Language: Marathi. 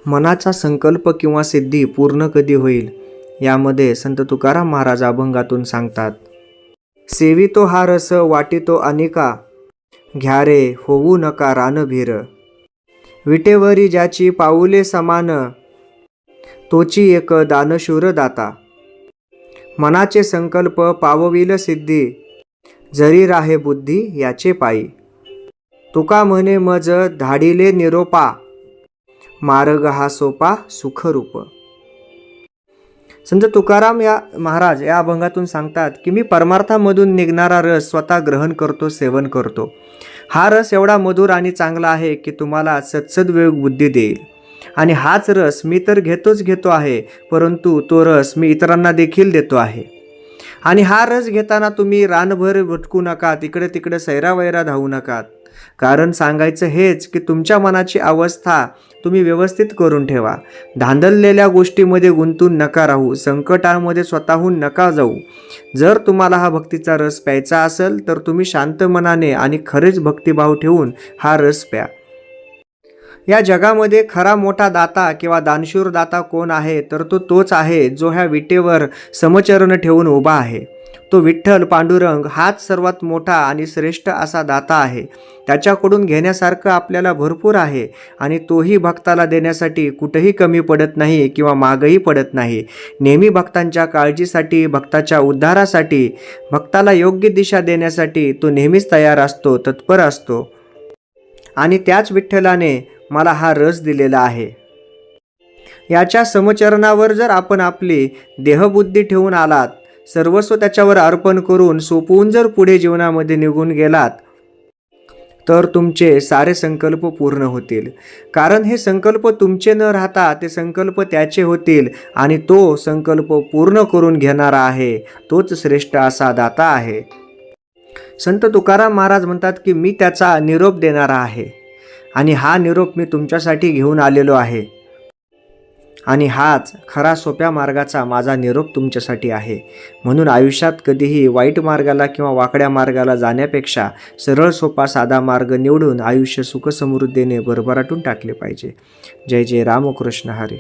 मनाचा संकल्प किंवा सिद्धी पूर्ण कधी होईल, यामध्ये संत तुकाराम महाराज अभंगातून सांगतात. सेवितो हा रस वाटितो अनिका, घ्या रे होऊ नका रानभीर. विटेवरी ज्याची पाऊले समान, तोची एक दानशूर दाता. मनाचे संकल्प पावविल सिद्धी, जरी राहे बुद्धी याचे पायी. तुका म्हणे मज धाडिले निरोपा, मार्ग हा सोपा सुखरूप. संत तुकाराम महाराज या अभंगातून सांगतात की मी परमार्थामधून निघणारा रस स्वतः ग्रहण करतो, सेवन करतो. हा रस एवढा मधुर आणि चांगला आहे की तुम्हाला सत्सद्विवेक बुद्धी देईल. आणि हाच रस मी तर घेतो आहे, परंतु तो रस मी इतरांना देखील देतो आहे. आणि हा रस घेताना तुम्ही रानभर भटकू नका, तिकडे तिकडे सैरावैरा धावू नका. कारण सांगायचं हेच की तुमच्या मनाची अवस्था तुम्ही व्यवस्थित करून ठेवा. धांदललेल्या गोष्टीमध्ये गुंतून नका राहू, संकटामध्ये स्वतःहून नका जाऊ. जर तुम्हाला हा भक्तीचा रस प्यायचा असेल तर तुम्ही शांत मनाने आणि खरेच भक्तिभाव ठेवून हा रस प्या. या जगामध्ये खरा मोठा दाता किंवा दानशूर दाता कोण आहे, तर तो तोच आहे जो ह्या विटेवर समचरण ठेवून उभा आहे. तो विठ्ठल पांडुरंग हाच सर्वात मोठा आणि श्रेष्ठ असा दाता आहे. त्याच्याकडून घेण्यासारखं आपल्याला भरपूर आहे आणि तोही भक्ताला देण्यासाठी कुठेही कमी पडत नाही किंवा मागही पडत नाही. नेहमी भक्तांच्या काळजीसाठी, भक्ताच्या उद्धारासाठी, भक्ताला योग्य दिशा देण्यासाठी तो नेहमीच तयार असतो, तत्पर असतो. आणि त्याच विठ्ठलाने मला हा रस दिलेला आहे. याच्या समचरणावर जर आपण आपली देहबुद्धी ठेवून आलात, सर्वस्व त्याच्यावर अर्पण करून सोपवून जर पुढे जीवनामध्ये निघून गेलात, तर तुमचे सारे संकल्प पूर्ण होतील. कारण हे संकल्प तुमचे न राहता ते संकल्प त्याचे होतील आणि तो संकल्प पूर्ण करून घेणारा आहे तोच श्रेष्ठ असा दाता आहे. संत तुकाराम महाराज म्हणतात की मी त्याचा निरोप देणारा आहे आणि हा निरोप मी तुमच्यासाठी घेऊन आलेलो आहे. आणि हाच खरा सोप्या मार्गाचा माझा निरोप तुमच्यासाठी आहे. म्हणून आयुष्यात कधीही वाईट मार्गाला किंवा वाकड्या मार्गाला जाण्यापेक्षा सरळ सोपा साधा मार्ग निवडून आयुष्य सुखसमृद्धीने भरभराटून टाकले पाहिजे. जय जय रामकृष्ण हरी.